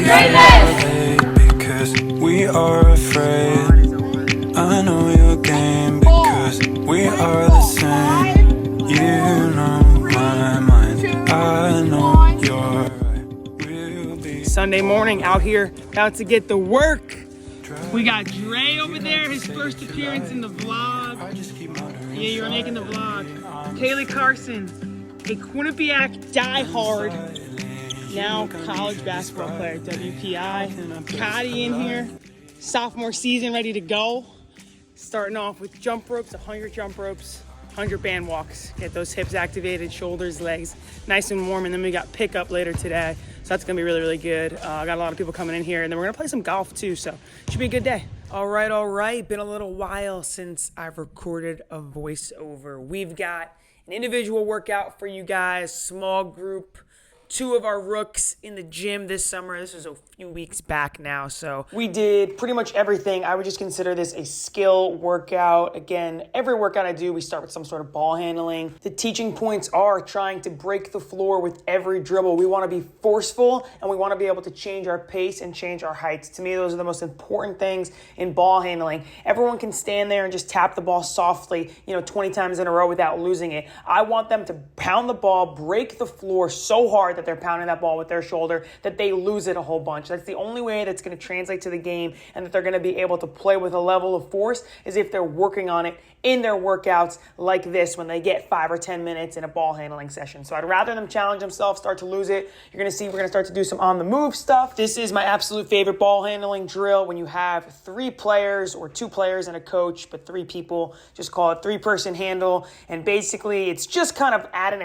Because we are afraid. I know your game because we are the same. You know my mind, I know you're right. We'll be Sunday morning out here, about to get to work. We got Dre over there, his first appearance in the vlog. Yeah, you're making the vlog. Kaylee Carson, a Quinnipiac diehard, now college basketball player, WPI. Cotty in here, sophomore season, ready to go. Starting off with jump ropes, 100 jump ropes, 100 band walks. Get those hips activated, shoulders, legs, nice and warm. And then we got pickup later today. So that's gonna be really, really good. I got a lot of people coming in here, and then we're gonna play some golf too, so should be a good day. All right. Been a little while since I've recorded a voiceover. We've got an individual workout for you guys, small group, 2 of our rooks in the gym this summer. This was a few weeks back now, so we did pretty much everything. I would just consider this a skill workout. Again, every workout I do, we start with some sort of ball handling. The teaching points are trying to break the floor with every dribble. We want to be forceful, and we want to be able to change our pace and change our heights. To me, those are the most important things in ball handling. Everyone can stand there and just tap the ball softly, 20 times in a row without losing it. I want them to pound the ball, break the floor so hard that they're pounding that ball with their shoulder that they lose it a whole bunch. That's the only way that's going to translate to the game and that they're going to be able to play with a level of force is if they're working on it in their workouts like this when they get 5 or 10 minutes in a ball handling session. So I'd rather them challenge themselves, start to lose it. You're going to see we're going to start to do some on the move stuff. This is my absolute favorite ball handling drill when you have 3 players or 2 players and a coach, but 3 people, just call it 3-person handle. And basically it's just kind of adding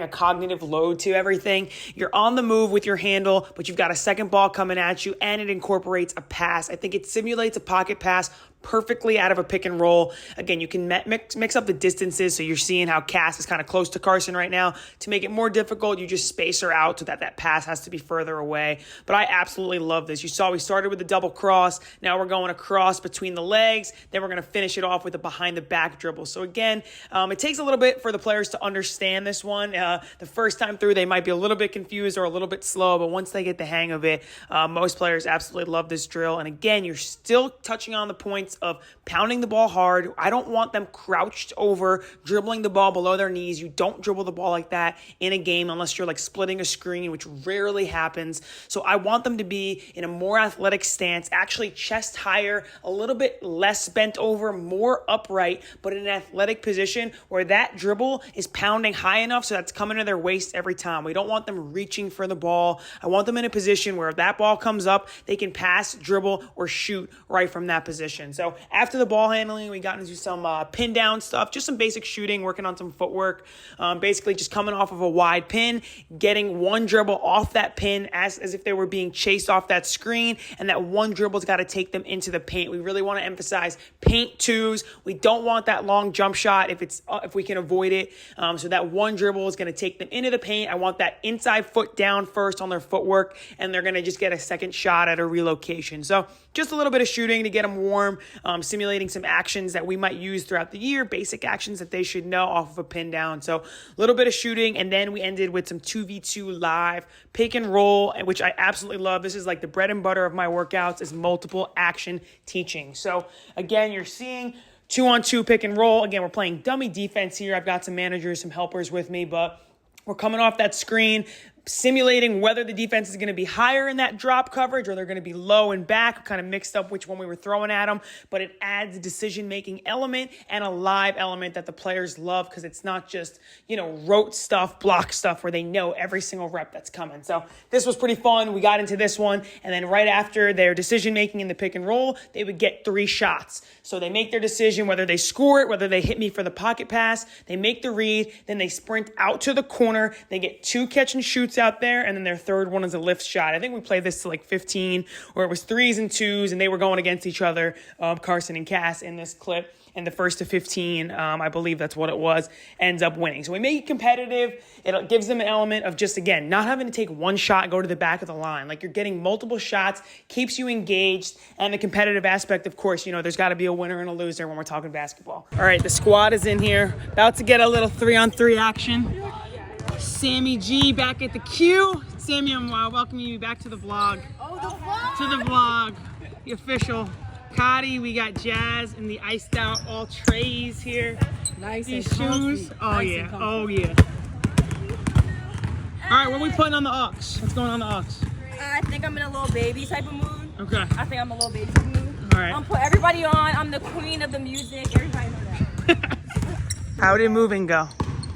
a cognitive load to everything. You're on the move with your handle, but you've got a second ball coming at you and it incorporates a pass. I think it simulates a pocket pass perfectly out of a pick and roll. Again, you can mix up the distances, so you're seeing how Cass is kind of close to Carson right now. To make it more difficult, you just space her out so that pass has to be further away. But I absolutely love this. You saw we started with the double cross. Now we're going across between the legs. Then we're going to finish it off with a behind the back dribble. So again, it takes a little bit for the players to understand this one. The first time through, they might be a little bit confused or a little bit slow, but once they get the hang of it, most players absolutely love this drill. And again, you're still touching on the points of pounding the ball hard. I don't want them crouched over, dribbling the ball below their knees. You don't dribble the ball like that in a game unless you're like splitting a screen, which rarely happens. So I want them to be in a more athletic stance, actually chest higher, a little bit less bent over, more upright, but in an athletic position where that dribble is pounding high enough so that's coming to their waist every time. We don't want them reaching for the ball. I want them in a position where if that ball comes up, they can pass, dribble, or shoot right from that position. So after the ball handling, we got into some pin down stuff, just some basic shooting, working on some footwork, basically just coming off of a wide pin, getting one dribble off that pin as if they were being chased off that screen, and that one dribble's got to take them into the paint. We really want to emphasize paint 2s. We don't want that long jump shot if we can avoid it. So that one dribble is going to take them into the paint. I want that inside foot down first on their footwork, and they're going to just get a second shot at a relocation. So just a little bit of shooting to get them warm, simulating some actions that we might use throughout the year, basic actions that they should know off of a pin down. So a little bit of shooting, and then we ended with some 2v2 live pick and roll, which I absolutely love. This is like the bread and butter of my workouts, is multiple action teaching. So again, you're seeing 2-on-2 pick and roll. Again, we're playing dummy defense here. I've got some managers, some helpers with me, but we're coming off that screen, simulating whether the defense is going to be higher in that drop coverage or they're going to be low and back, kind of mixed up which one we were throwing at them, but it adds a decision-making element and a live element that the players love because it's not just, rote stuff, block stuff where they know every single rep that's coming. So this was pretty fun. We got into this one, and then right after their decision-making in the pick and roll, they would get 3 shots. So they make their decision, whether they score it, whether they hit me for the pocket pass, they make the read, then they sprint out to the corner, they get 2 catch and shoots out there, and then their third one is a lift shot. I think we played this to like 15, or it was 3s and 2s, and they were going against each other, Carson and Cass in this clip. And the first to 15, I believe that's what it was, ends up winning. So we make it competitive. It gives them an element of just, again, not having to take one shot and go to the back of the line. Like, you're getting multiple shots, keeps you engaged, and the competitive aspect, of course, there's got to be a winner and a loser when we're talking basketball. All right, the squad is in here, about to get a little 3-on-3 action. Sammy G back at the queue. Sammy, I'm welcoming you back to the vlog. Oh, the vlog! To the vlog, the official. Cotty, we got Jazz and the iced out all trays here. Nice These and comfy. shoes. Oh Nice yeah, and comfy. oh yeah. All right, what are we putting on the aux? What's going on the aux? I think I'm in a little baby type of mood. Okay. I think I'm a little baby type of mood. All right. I'm put everybody on. I'm the queen of the music. Everybody know that. How did moving go?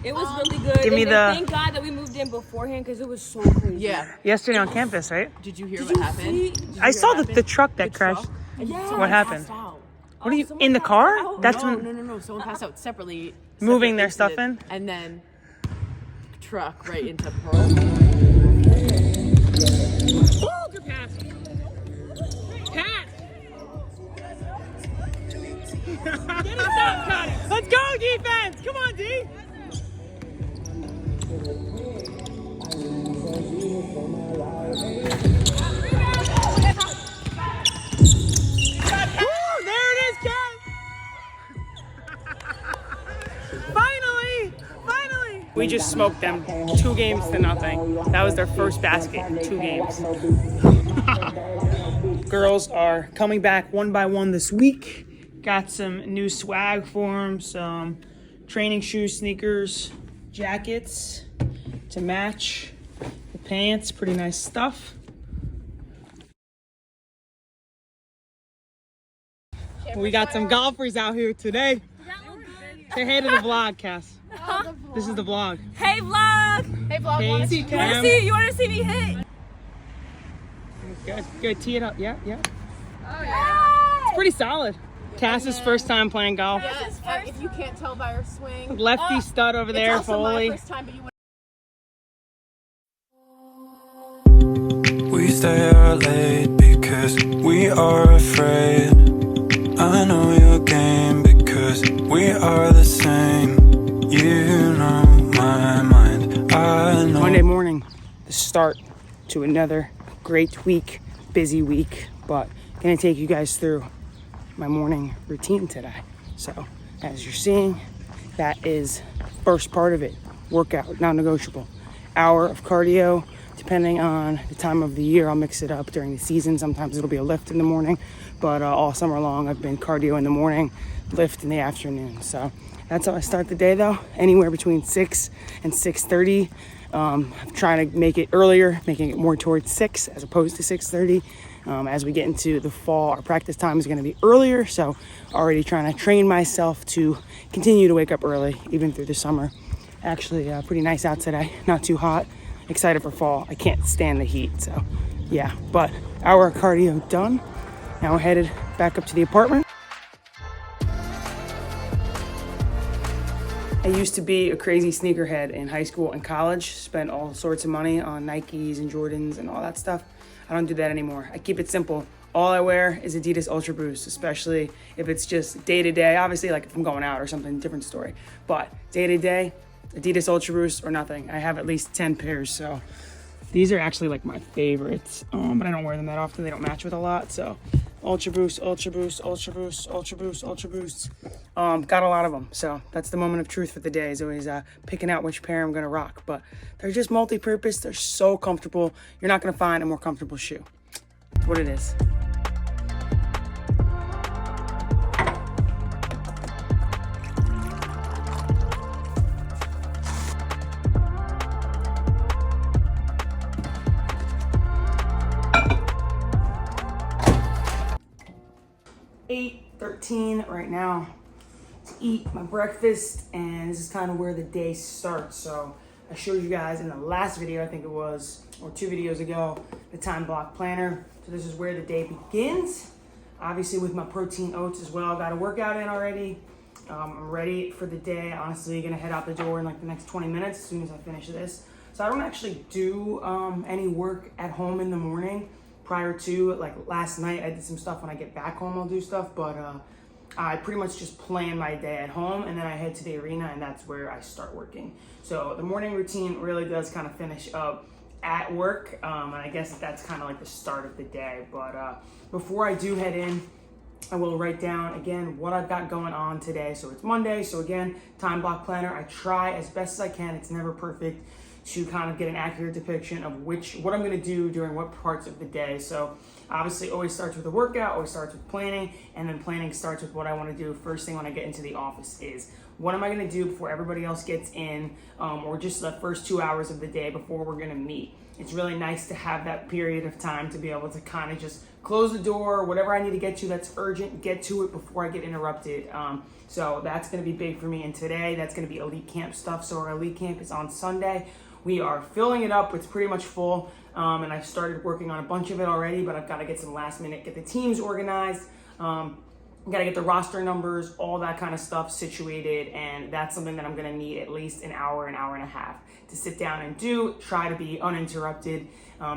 It was really good. Give me the- Thank God that we moved in beforehand because it was so crazy. Yeah. Yesterday on campus, right? Did you hear what happened? I saw the truck that The crashed. truck? Yeah. What happened? Passed out. What are you someone in the passed car? out? That's no, when. no. Someone passed out separately. Moving their separate stuff in? incident, and then truck right into Pearl. Oh, good pass. Pass. Get it up, Cotty. Let's go, defense. Come on, D. Woo, there it is, Kat. Finally. We just smoked them 2 games to nothing. That was their first basket in 2 games. Girls are coming back one by one this week. Got some new swag for them, some training shoes, sneakers, jackets to match the pants. Pretty nice stuff. We got some golfers out here today. Say hey to the vlog, Cass. This is the vlog. Hey vlog. Hey, vlog. Hey, You want to see me hit? Good. Tee it up. Yeah. It's pretty solid. Cass's first time playing golf. If you can't tell by her swing, Lefty stud over there, it's also my Foley. first time, but you We stay out late because we are afraid. I know your game because we are the same. You know my mind. I know. Monday morning, the start to another great week, busy week, but gonna take you guys through my morning routine today. So, as you're seeing, that is first part of it. Workout, non-negotiable. Hour of cardio, depending on the time of the year. I'll mix it up during the season. Sometimes it'll be a lift in the morning, but all summer long I've been cardio in the morning, lift in the afternoon. So that's how I start the day though, anywhere between 6 and 6:30. I'm trying to make it earlier, making it more towards 6 as opposed to 6:30. As we get into the fall, our practice time is going to be earlier, so already trying to train myself to continue to wake up early, even through the summer. Actually, pretty nice out today, not too hot. Excited for fall. I can't stand the heat, so yeah. But hour of cardio done. Now we're headed back up to the apartment. I used to be a crazy sneakerhead in high school and college, spent all sorts of money on Nikes and Jordans and all that stuff. I don't do that anymore. I keep it simple. All I wear is Adidas Ultra Boost, especially if it's just day to day. Obviously, like if I'm going out or something, different story. But day to day, Adidas Ultra Boost or nothing. I have at least 10 pairs, so these are actually like my favorites. But I don't wear them that often. They don't match with a lot, so Ultra Boost, Ultra Boost, Ultra Boost, Ultra Boost, Ultra Boost. Got a lot of them, so that's the moment of truth for the day, is always picking out which pair I'm gonna rock. But they're just multi-purpose. They're so comfortable. You're not gonna find a more comfortable shoe. That's what it is. $8:13 right now to eat my breakfast, and this is kind of where the day starts. So I showed you guys in the last video, I think it was, or 2 videos ago, the time block planner. So this is where the day begins. Obviously with my protein oats as well. Got a workout in already. I'm ready for the day. Honestly, gonna head out the door in like the next 20 minutes as soon as I finish this. So I don't actually do any work at home in the morning. Prior to, like last night, I did some stuff. When I get back home, I'll do stuff, but I pretty much just plan my day at home, and then I head to the arena, and that's where I start working. So the morning routine really does kind of finish up at work, and I guess that's kind of like the start of the day. But before I do head in, I will write down again what I've got going on today. So it's Monday, so again, time block planner. I try as best as I can, it's never perfect, to kind of get an accurate depiction of what I'm gonna do during what parts of the day. So obviously always starts with a workout, always starts with planning, and then planning starts with what I wanna do first thing when I get into the office is, what am I gonna do before everybody else gets in, or just the first 2 hours of the day before we're gonna meet. It's really nice to have that period of time to be able to kind of just close the door, whatever I need to get to that's urgent, get to it before I get interrupted. So that's gonna be big for me. And today, that's gonna be elite camp stuff. So our elite camp is on Sunday. We are filling it up. It's pretty much full. And I've started working on a bunch of it already, but I've got to get some last minute, get the teams organized. Got to get the roster numbers, all that kind of stuff situated. And that's something that I'm going to need at least an hour and a half to sit down and do, try to be uninterrupted,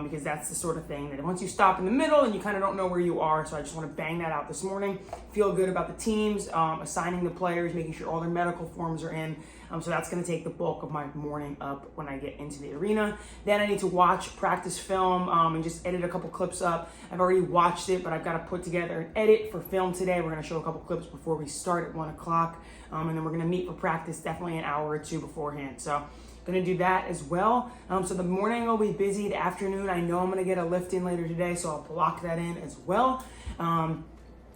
because that's the sort of thing that once you stop in the middle and you kind of don't know where you are. So I just want to bang that out this morning. Feel good about the teams, assigning the players, making sure all their medical forms are in. So that's going to take the bulk of my morning up when I get into the arena. Then I need to watch practice film and just edit a couple clips up. I've already watched it, but I've got to put together an edit for film today. We're going to show a couple clips before we start at 1 o'clock. And then we're going to meet for practice definitely an hour or two beforehand. So going to do that as well. So the morning will be busy. The afternoon, I know I'm going to get a lift in later today, so I'll block that in as well.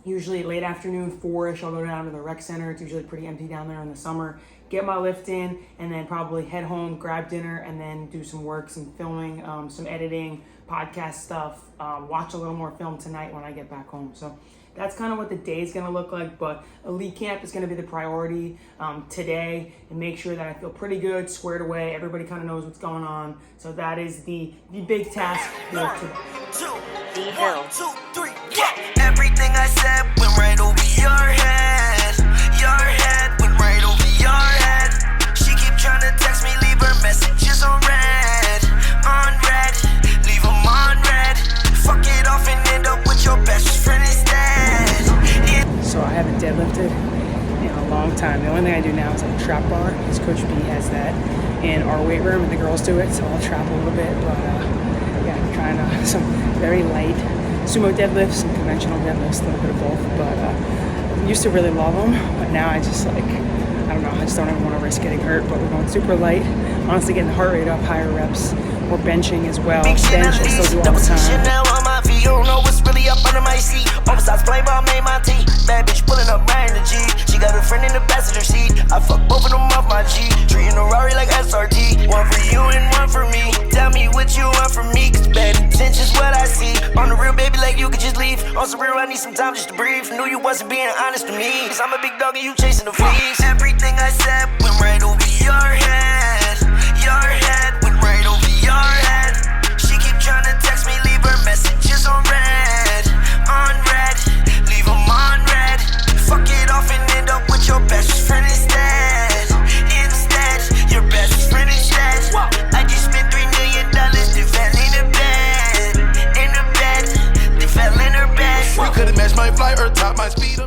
Usually late afternoon, 4-ish, I'll go down to the rec center. It's usually pretty empty down there in the summer. Get my lift in, and then probably head home, grab dinner, and then do some work, some filming, some editing, podcast stuff. Watch a little more film tonight when I get back home. So that's kind of what the day is going to look like, but elite camp is going to be the priority today, and make sure that I feel pretty good, squared away. Everybody kind of knows what's going on. So that is the big task for today. 1, 2, 3, yeah. Everything I said went right over your head. Your head went right over your head. She keep trying to text me, leave her messages on red. On red, leave them on red. Fuck it off and end up with your best friend instead. So I haven't deadlifted in a long time. The only thing I do now is like a trap bar, because Coach B has that in our weight room and the girls do it, so I'll trap a little bit. But yeah, I'm trying some very light sumo deadlifts and conventional deadlifts, a little bit of both. But I used to really love them, but now I just like, I don't know, I just don't even want to risk getting hurt. But we're going super light. Honestly, getting the heart rate up, higher reps. We're benching as well. Bench I still do all the time. You don't know what's really up under my seat. Oversized play ball made my tea. Bad bitch pulling up right in the G. She got a friend in the passenger seat. I fuck both of them off my G. Treating a Rari like SRT. One for you and one for me. Tell me what you want from me, cause bad intentions what I see. On the real, baby, like you could just leave. On some real, I need some time just to breathe. Knew you wasn't being honest with me, cause I'm a big dog and you chasing the fleas. Everything I said went right over your head. Your head went right over your head. She keep trying to text me, leave her messages on red. On red, leave them on red. Fuck it off and end up with your best friend instead. Instead, your best friend instead. I just spent $3 million, they fell in the bed. In the bed, they fell in her bed. We couldn't match my flight or top my speed.